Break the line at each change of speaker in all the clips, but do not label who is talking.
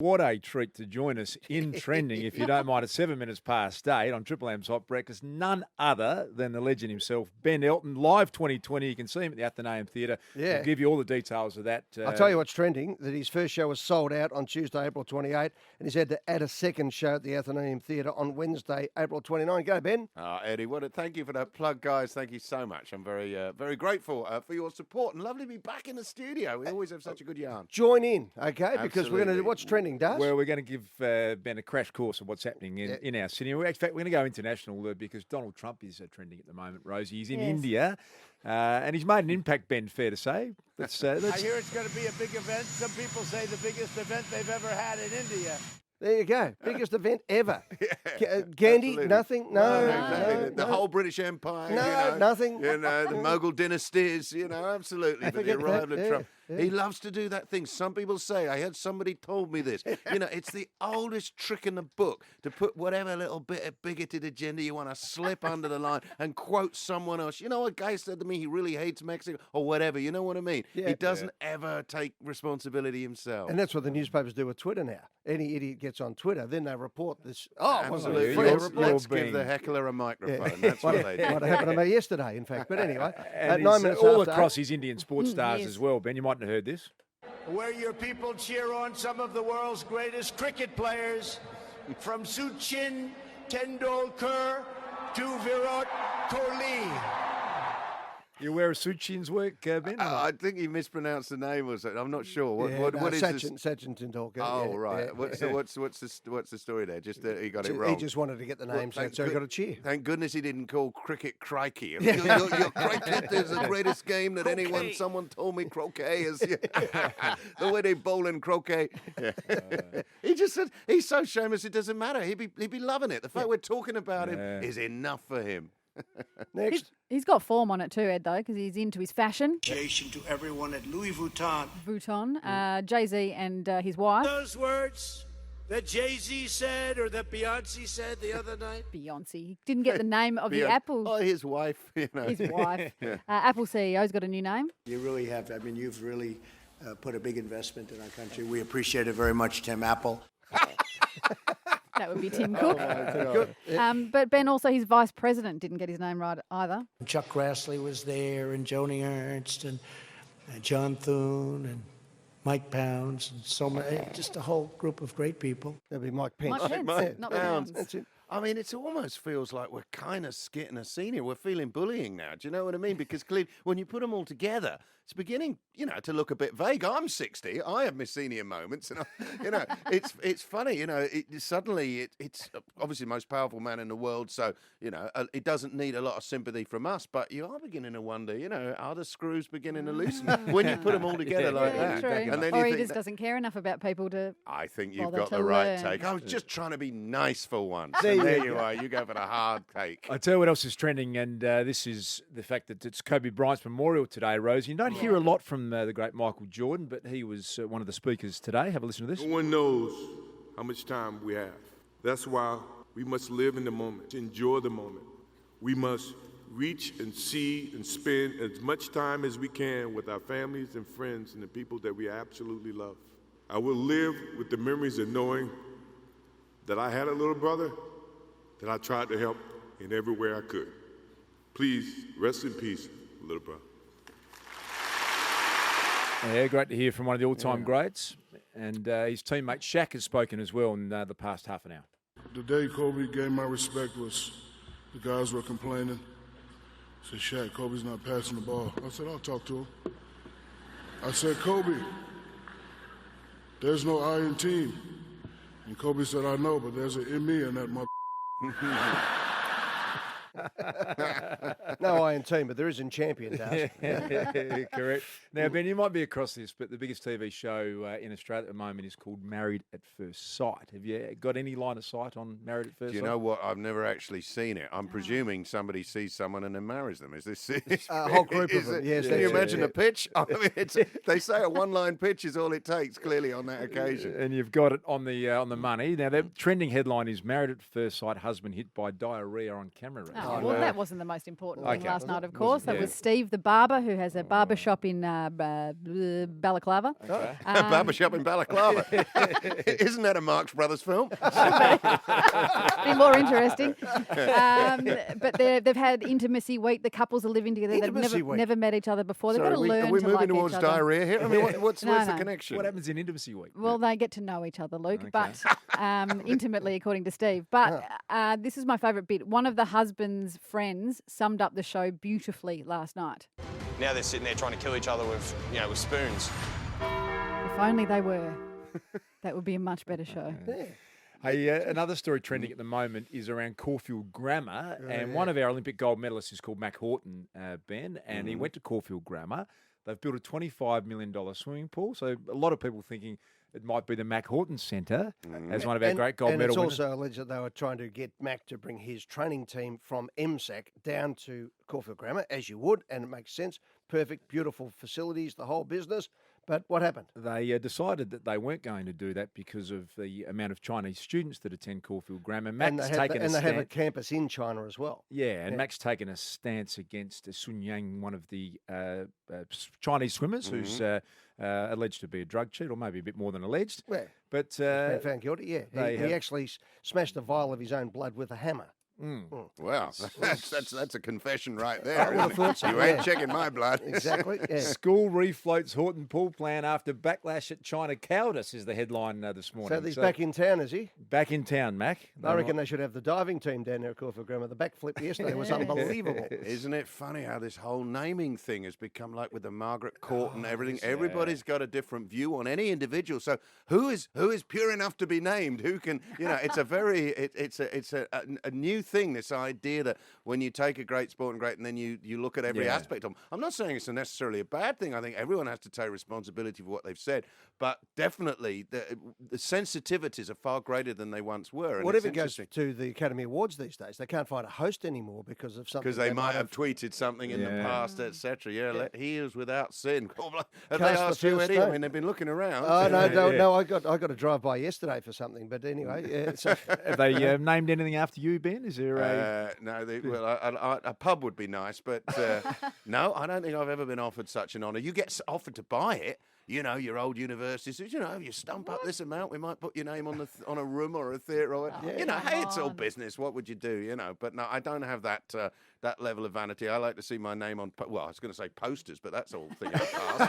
What a treat to join us in trending, if you don't mind, at 7 minutes past 8 on Triple M's Hot Breakfast. None other than the legend himself, Ben Elton, live 2020. You can see him at the Athenaeum Theatre.
Yeah.
We'll give you all the details of that.
I'll tell you what's trending, that his first show was sold out on Tuesday, April 28, and he's had to add a second show at the Athenaeum Theatre on Wednesday, April 29. Go, Ben.
Eddie, thank you for that plug, guys. Thank you so much. I'm very grateful for your support, and lovely to be back in the studio. We always have such a good yarn.
Join in, okay? Because we're going to do what's trending, does?
Well, we're going to give Ben a crash course of what's happening in our city. In fact, we're going to go international because Donald Trump is trending at the moment, Rosie. He's in India, and he's made an impact, Ben, fair to say.
I hear it's going to be a big event. Some people say the biggest event they've ever had in India.
There you go. Biggest event ever. Gandhi,
absolutely.
Nothing? No.
Exactly. The whole British Empire.
No, nothing.
The Mughal dynasties, absolutely. But the arrival of Trump.
Yeah.
He loves to do that thing. Some people say, I heard somebody told me this, it's the oldest trick in the book to put whatever little bit of bigoted agenda you want to slip under the line and quote someone else. You know, a guy said to me he really hates Mexico or whatever. You know what I mean?
Yeah.
He doesn't ever take responsibility himself.
And that's what the newspapers do with Twitter now. Any idiot gets on Twitter, then they report this. Oh, it wasn't
Absolutely.
free.
Let's give the heckler a microphone. That's what they do.
What happened to me yesterday, in fact. But anyway,
and
9 minutes
all
after
across his Indian sports stars as well, Ben. You mightn't have heard this.
Where your people cheer on some of the world's greatest cricket players, from Sachin Tendulkar to Virat Kohli.
You aware of Suchin's work, Ben?
I think he mispronounced the name, or something. I'm not sure. What is
Sachin,
this?
Sachin Tendulkar.
Oh, right.
Yeah.
What's the story there? Just that he got it wrong.
He just wanted to get the name, so he got a cheer.
Thank goodness he didn't call cricket crikey. Your cricket is the greatest game that someone told me croquet is. The way they bowl in croquet. He just said, he's so shameless it doesn't matter. He'd be loving it. The fact we're talking about him is enough for him.
Next.
He's got form on it too, Ed, though, because he's into his fashion.
Congratulations to everyone at Louis Vuitton.
Jay-Z and his wife.
Those words that Jay-Z said or that Beyonce said the other night.
Beyonce. He didn't get the name of the Apple.
Oh, his wife.
His wife. Apple CEO's got a new name.
You really have. I mean, you've really put a big investment in our country. We appreciate it very much, Tim Apple.
That would be Tim Cook. But Ben, also his vice president, didn't get his name right either.
Chuck Grassley was there, and Joni Ernst, and John Thune, and Mike Pounds, and so many, just a whole group of great people.
That'd be Mike Pence.
Mike Pence, not
Pounds.
Pounds.
That's it.
I mean, it almost feels like we're kind of skitting a senior. We're feeling bullying now. Do you know what I mean? Because clearly, when you put them all together, it's beginning, to look a bit vague. I'm 60. I have my senior moments, and it's funny. Suddenly it's obviously the most powerful man in the world. So it doesn't need a lot of sympathy from us. But you are beginning to wonder, are the screws beginning to loosen when you put them all together like that?
True.
And then
Or
you
he
think
just doesn't care enough about people to.
I think you've
bother
got
to
the right
learn.
take. I was just trying to be nice for once.
There
You are. You go for the hard take.
I tell you what else is trending, and this is the fact that it's Kobe Bryant's memorial today, Rose. You don't hear a lot from the great Michael Jordan, but he was one of the speakers today. Have a listen to this.
No one knows how much time we have. That's why we must live in the moment, enjoy the moment. We must reach and see and spend as much time as we can with our families and friends and the people that we absolutely love. I will live with the memories of knowing that I had a little brother that I tried to help in every way I could. Please rest in peace, little brother.
Yeah, great to hear from one of the all-time greats. And his teammate Shaq has spoken as well in the past half an hour.
The day Kobe gave my respect was the guys were complaining. Said, Shaq, Kobe's not passing the ball. I said, I'll talk to him. I said, Kobe, there's no I in team. And Kobe said, I know, but there's an in me in that mother.
No I in team, but there is in champion, Daz.
Correct. Now, Ben, you might be across this, but the biggest TV show in Australia at the moment is called Married at First Sight. Have you got any line of sight on Married at First Sight?
Do you know what? I've never actually seen it. I'm presuming somebody sees someone and then marries them. Is this
A whole group of them. Yes,
can you
that's it,
imagine
yeah.
the pitch? I mean, they say a one-line pitch is all it takes, clearly, on that occasion.
And you've got it on the money. Now, the trending headline is Married at First Sight, husband hit by diarrhea on camera.
Oh, Well, that wasn't the most important thing
Okay.
last night, of course. That
Yeah.
was Steve the barber, who has a barber shop in Balaclava.
Okay.
A barber shop in Balaclava. Isn't that a Marx Brothers film?
Be more interesting. But they've had intimacy week. The couples are living together.
Intimacy
They've
week?
never met each other before. They've got to
are
learn
we
to
moving
like
towards
each other.
diarrhea here? I mean, where's
No,
the
no.
connection?
What happens in Intimacy Week?
Well, they get to know each other, Luke,
Okay.
but intimately, according to Steve. But this is my favourite bit. One of the husband's friends summed up the show beautifully last night.
Now they're sitting there trying to kill each other with, with spoons.
If only they were. That would be a much better show.
Hey, another story trending at the moment is around Caulfield Grammar, and one of our Olympic gold medalists is called Mac Horton, Ben, and he went to Caulfield Grammar. They've built a $25 million swimming pool, so a lot of people thinking it might be the Mac Horton Centre as one of our great gold medal
it's
winners.
also alleged that they were trying to get Mac to bring his training team from MSAC down to Caulfield Grammar, as you would, and it makes sense. Perfect, beautiful facilities, the whole business. But what happened?
They decided that they weren't going to do that because of the amount of Chinese students that attend Caulfield Grammar. Mac's taken
they have a campus in China as well.
Yeah, and Mac's taken a stance against Sun Yang, one of the Chinese swimmers, who's alleged to be a drug cheat, or maybe a bit more than alleged.
Yeah.
But
Been found guilty, yeah. He actually smashed a vial of his own blood with a hammer.
Wow, that's a confession right there.
I would have
isn't it?
thought so,
You ain't
yeah.
checking my blood.
Exactly, yeah.
School refloats Horton pool plan after backlash at China cowardice is the headline this morning.
So he's back in town, is he?
Back in town, Mac.
I reckon they should have the diving team down there at Caulfield Grammar. The backflip yesterday was unbelievable.
Isn't it funny how this whole naming thing has become like with the Margaret Court and everything? Everybody's got a different view on any individual. So who is pure enough to be named? Who can? It's a very it's a new thing. This idea that when you take a great sport and then you look at every aspect of them. I'm not saying it's necessarily a bad thing. I think everyone has to take responsibility for what they've said, but definitely the sensitivities are far greater than they once were. And
Whatever goes to the Academy Awards these days, they can't find a host anymore because of something.
Because they might have tweeted something in the past, etc. He is without sin. Have they
Cast the
asked you,
first
Eddie? I
stone.
mean, they've been looking around.
Oh no! I got a drive by yesterday for something, but anyway, yeah. So,
Have they named anything after you, Ben? Is there a...
No, a pub would be nice, but no, I don't think I've ever been offered such an honour. You get offered to buy it. Your old universities, you stump up this amount, we might put your name on a room or a theatre. Or hey, it's all business. What would you do? But no, I don't have that that level of vanity. I like to see my name on. Well, I was going to say posters, but that's all thing in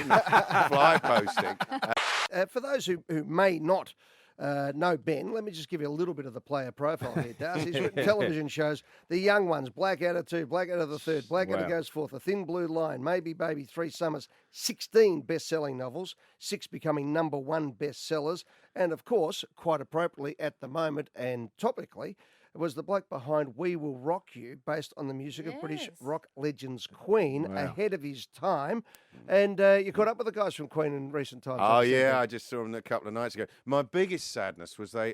the past. Fly posting.
for those who may not know Ben, let me just give you a little bit of the player profile here, Darcy. He's written television shows, The Young Ones, Blackadder 2, Blackadder the Third, Blackadder Goes Forth, A Thin Blue Line, Maybe Baby, 3 Summers, 16 best-selling novels, 6 becoming #1 bestsellers, and of course, quite appropriately at the moment and topically, was the bloke behind We Will Rock You, based on the music of British rock legends Queen, ahead of his time. And you caught up with the guys from Queen in recent times.
Oh, yeah, I just saw them a couple of nights ago. My biggest sadness was they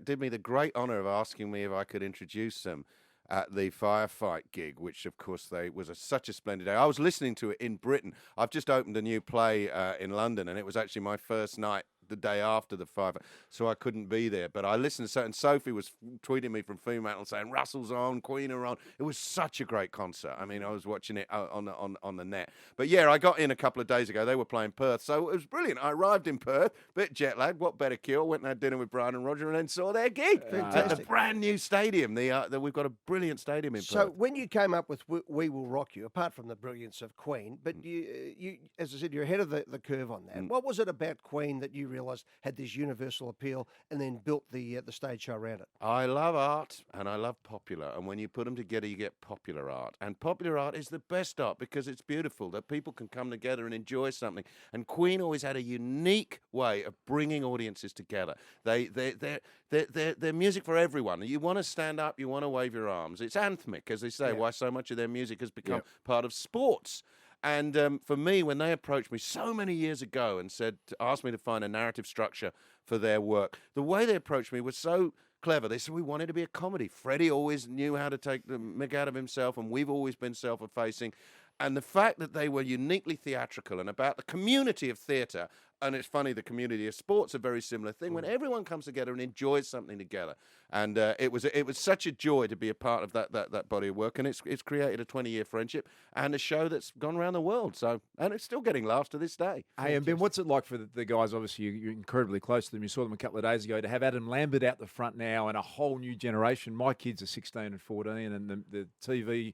did me the great honour of asking me if I could introduce them at the Firefight gig, which, of course, was such a splendid day. I was listening to it in Britain. I've just opened a new play in London, and it was actually my first night the day after the Firefight, so I couldn't be there. But I listened to it, and Sophie was tweeting me from Fremantle saying, Russell's on, Queen are on. It was such a great concert. I mean, I was watching it on the net. But yeah, I got in a couple of days ago. They were playing Perth, so it was brilliant. I arrived in Perth, bit jet lagged, what better cure? Went and had dinner with Brian and Roger and then saw their gig at the brand new stadium. We've got a brilliant stadium in Perth.
So when you came up with We Will Rock You, apart from the brilliance of Queen, but you as I said, you're ahead of the curve on that. What was it about Queen that you realised had this universal appeal and then built the stage show around it?
I love art and I love popular, and when you put them together you get popular art, and popular art is the best art because it's beautiful, that people can come together and enjoy something. And Queen always had a unique way of bringing audiences together. They're music for everyone. You want to stand up, you want to wave your arms. It's anthemic, as they say, why so much of their music has become part of sports. And for me, when they approached me so many years ago and asked me to find a narrative structure for their work, the way they approached me was so clever. They said we wanted to be a comedy. Freddie always knew how to take the mick out of himself, and we've always been self-effacing. And the fact that they were uniquely theatrical and about the community of theatre and it's funny, the community of sports a very similar thing when everyone comes together and enjoys something together. And it was such a joy to be a part of that body of work, and it's created a 20-year friendship and a show that's gone around the world. So, and it's still getting laughs to this day.
Hey, and Ben, what's it like for the guys? Obviously, you're incredibly close to them. You saw them a couple of days ago. To have Adam Lambert out the front now and a whole new generation. My kids are 16 and 14, and the TV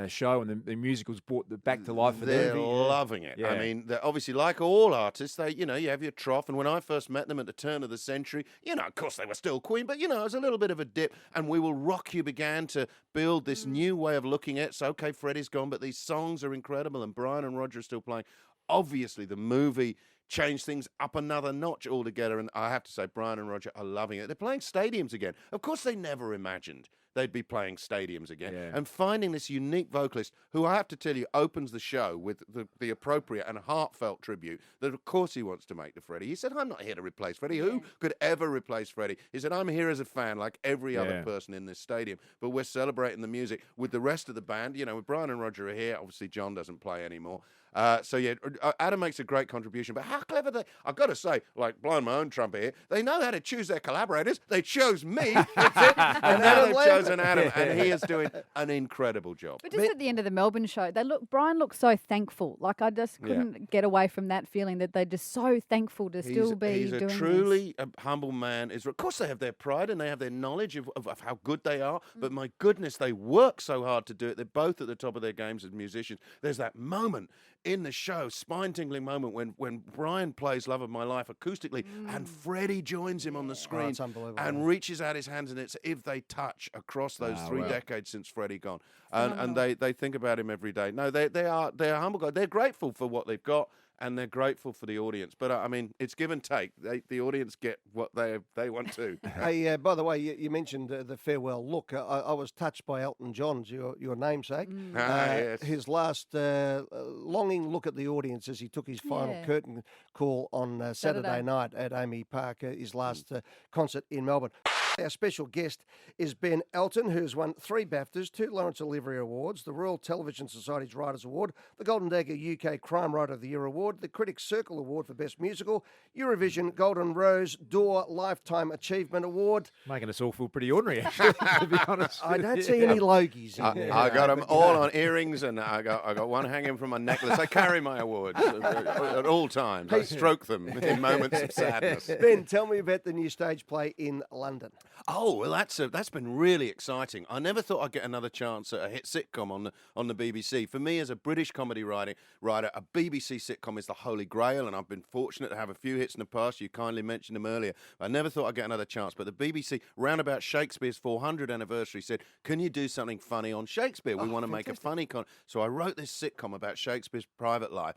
show and the musicals brought back to life for them.
They're loving it.
Yeah.
I mean, they're obviously, like all artists, you have your trough. And when I first met them at the turn of the century, of course they were still Queen, but, it was a little bit of a dip. And We Will Rock You began to build this new way of looking at it. So, okay, Freddie's gone, but these songs are incredible, and Brian and Roger are still playing. Obviously, the movie changed things up another notch altogether, and I have to say, Brian and Roger are loving it. They're playing stadiums again. Of course, they never imagined they'd be playing stadiums again.
Yeah.
And finding this unique vocalist, who I have to tell you opens the show with the appropriate and heartfelt tribute that, of course, he wants to make to Freddie. He said, I'm not here to replace Freddie. Who could ever replace Freddie? He said, I'm here as a fan like every other person in this stadium, but we're celebrating the music with the rest of the band. With Brian and Roger are here. Obviously, John doesn't play anymore. Adam makes a great contribution, but how clever I've got to say, like blowing my own trumpet here, they know how to choose their collaborators. They chose me, that's it, and now they've chosen Adam, and he is doing an incredible job.
But just at the end of the Melbourne show, Brian looked so thankful. Like, I just couldn't get away from that feeling that they're just so thankful to still be doing this.
He's a truly humble man. Of course, they have their pride and they have their knowledge of how good they are, but my goodness, they work so hard to do it. They're both at the top of their games as musicians. There's that moment in the show, spine-tingling moment when Brian plays Love of My Life acoustically and Freddie joins him on the screen and reaches out his hands, and it's if they touch across those 3 decades since Freddie gone. And they think about him every day. No, they're humble guys. They're grateful for what they've got, and they're grateful for the audience. But, I mean, it's give and take. The audience get what they want to.
Hey, by the way, you mentioned the farewell look. I was touched by Elton John's, your namesake.
Yes.
His last longing look at the audience as he took his final curtain call on Saturday night at Amy Park, his last concert in Melbourne. Our special guest is Ben Elton, who's won 3 BAFTAs, 2 Laurence Olivier Awards, the Royal Television Society's Writers Award, the Golden Dagger UK Crime Writer of the Year Award, the Critics' Circle Award for Best Musical, Eurovision Golden Rose d'Or Lifetime Achievement Award.
Making us all feel pretty ordinary, actually, to be honest.
I don't see any Logies in there.
I got them all on earrings, and I got one hanging from my necklace. I carry my awards at all times. I stroke them in moments of sadness.
Ben, tell me about the new stage play in London.
Oh, well, that's been really exciting. I never thought I'd get another chance at a hit sitcom on the BBC. For me, as a British comedy writer, a BBC sitcom is the holy grail, and I've been fortunate to have a few hits in the past. You kindly mentioned them earlier. I never thought I'd get another chance, but the BBC, round about Shakespeare's 400th anniversary, said, can you do something funny on Shakespeare? We want to make a funny So I wrote this sitcom about Shakespeare's private life,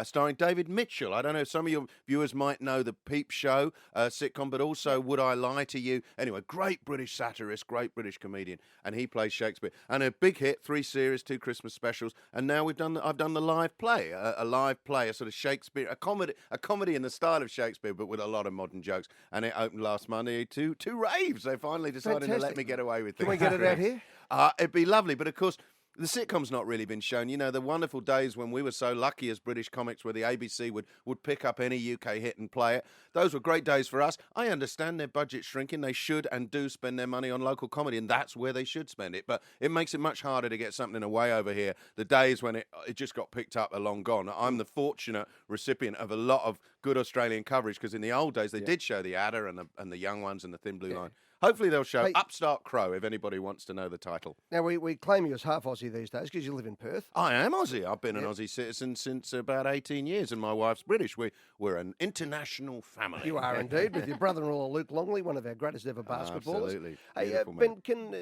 starring David Mitchell. I don't know, some of your viewers might know the Peep Show sitcom, but also Would I Lie to You? Anyway, great British satirist, great British comedian, and he plays Shakespeare. And a big hit, 3 series, 2 Christmas specials, and now I've done the live play, a live play, a sort of Shakespeare, a comedy in the style of Shakespeare, but with a lot of modern jokes. And it opened last Monday to 2 raves. They finally decided to let me get away with it.
Can we get it out here?
It'd be lovely, but of course, the sitcom's not really been shown. The wonderful days when we were so lucky as British comics where the ABC would pick up any UK hit and play it. Those were great days for us. I understand their budget's shrinking. They should and do spend their money on local comedy, and that's where they should spend it. But it makes it much harder to get something away over here. The days when it just got picked up are long gone. I'm the fortunate recipient of a lot of good Australian coverage, because in the old days they did show The Adder and the Young Ones and the Thin Blue Line. Hopefully they'll show Upstart Crow if anybody wants to know the title.
Now, we claim you as half Aussie these days because you live in Perth.
I am Aussie. I've been an Aussie citizen since about 18 years, and my wife's British. We're an international family.
You are indeed, with your brother-in-law Luke Longley, one of our greatest ever basketballers.
Absolutely.
Hey, Ben,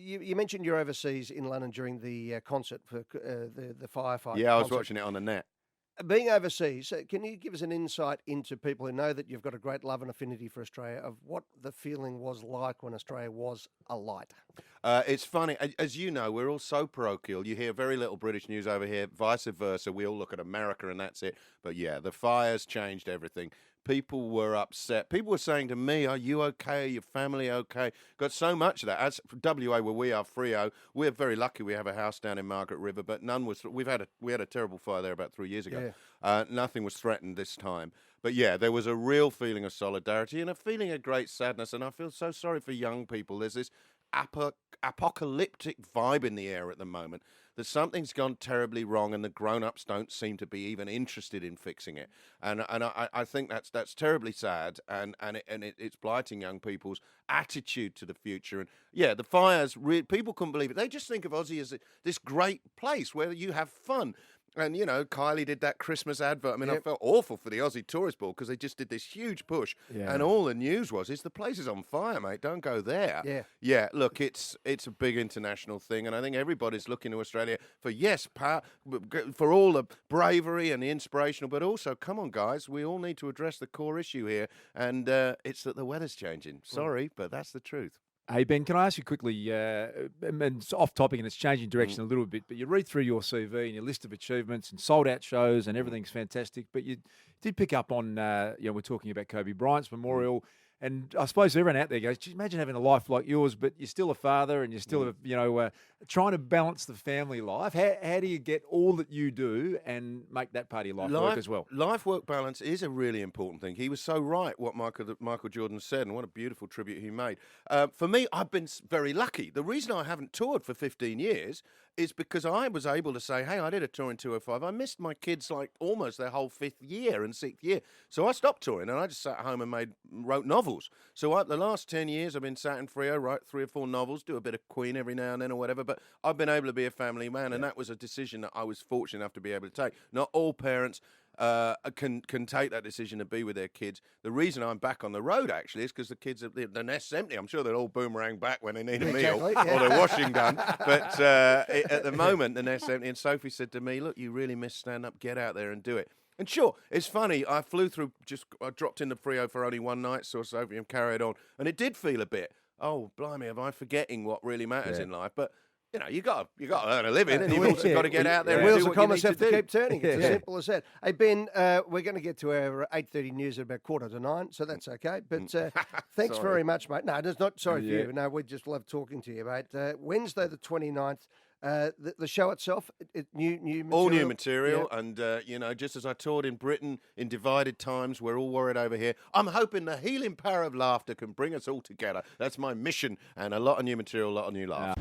you mentioned you're overseas in London during the concert for the firefight.
Yeah, I was
concert.
watching it on the net.
Being overseas, can you give us an insight into people who know that you've got a great love and affinity for Australia, of what the feeling was like when Australia was alight?
It's funny. As you know, we're all so parochial. You hear very little British news over here, vice versa. We all look at America and that's it. But yeah, the fires changed everything. People were upset. People were saying to me, are you okay? Are your family okay? Got so much of that. As for WA, where we are, Freo, we're very lucky we have a house down in Margaret River, but none was. We had a terrible fire there about 3 years ago. Yeah. Nothing was threatened this time. But yeah, there was a real feeling of solidarity and a feeling of great sadness. And I feel so sorry for young people. There's this apocalyptic vibe in the air at the moment that something's gone terribly wrong and the grown-ups don't seem to be even interested in fixing it. And I think that's terribly sad, and it's blighting young people's attitude to the future. And yeah, the fires, people couldn't believe it. They just think of Aussie as this great place where you have fun. And, you know, Kylie did that Christmas advert. I mean, I felt awful for the Aussie Tourist Board because they just did this huge push. Yeah. And all the news is the place is on fire, mate. Don't go there.
Yeah.
Yeah, look, it's a big international thing. And I think everybody's looking to Australia for, for all the bravery and the inspirational. But also, come on, guys, we all need to address the core issue here. And it's that the weather's changing. Sorry, but that's the truth.
Hey, Ben, can I ask you quickly, and it's off topic and it's changing direction a little bit, but you read through your CV and your list of achievements and sold-out shows and everything's fantastic, but you did pick up on, we're talking about Kobe Bryant's memorial, and I suppose everyone out there goes, just imagine having a life like yours, but you're still a father and you're still, trying to balance the family life. How do you get all that you do and make that part of your life work as well?
Life-work balance is a really important thing. He was so right, what Michael Jordan said, and what a beautiful tribute he made. For me, I've been very lucky. The reason I haven't toured for 15 years is because I was able to say, hey, I did a tour in 205. I missed my kids like almost their whole 5th year and 6th year. So I stopped touring and I just sat at home and wrote novels. So the last 10 years I've been sat in Freo, write 3 or 4 novels, do a bit of Queen every now and then or whatever. But I've been able to be a family man, and that was a decision that I was fortunate enough to be able to take. Not all parents can take that decision to be with their kids. The reason I'm back on the road, actually, is because the kids, the nest's empty. I'm sure they'll all boomerang back when they need a meal or their washing done. But at the moment, the nest's empty. And Sophie said to me, look, you really miss stand-up. Get out there and do it. And sure, it's funny. I flew through, I dropped in the Freo for only one night, saw Sophie and carried on. And it did feel a bit, oh, blimey, am I forgetting what really matters in life? But you know, you got to earn a living, and you've also got to get out there.
The wheels
and
of
do what
commerce
you
have to keep turning. It's as simple as that. Hey Ben, we're going to get to our 8:30 news at about 8:45, so that's okay. But thanks very much, mate. No, it's not sorry for you. No, we just love talking to you, mate. Wednesday the 29th. The show itself, new material.
All new material, and just as I toured in Britain in divided times, we're all worried over here. I'm hoping the healing power of laughter can bring us all together. That's my mission, and a lot of new material, a lot of new laughs.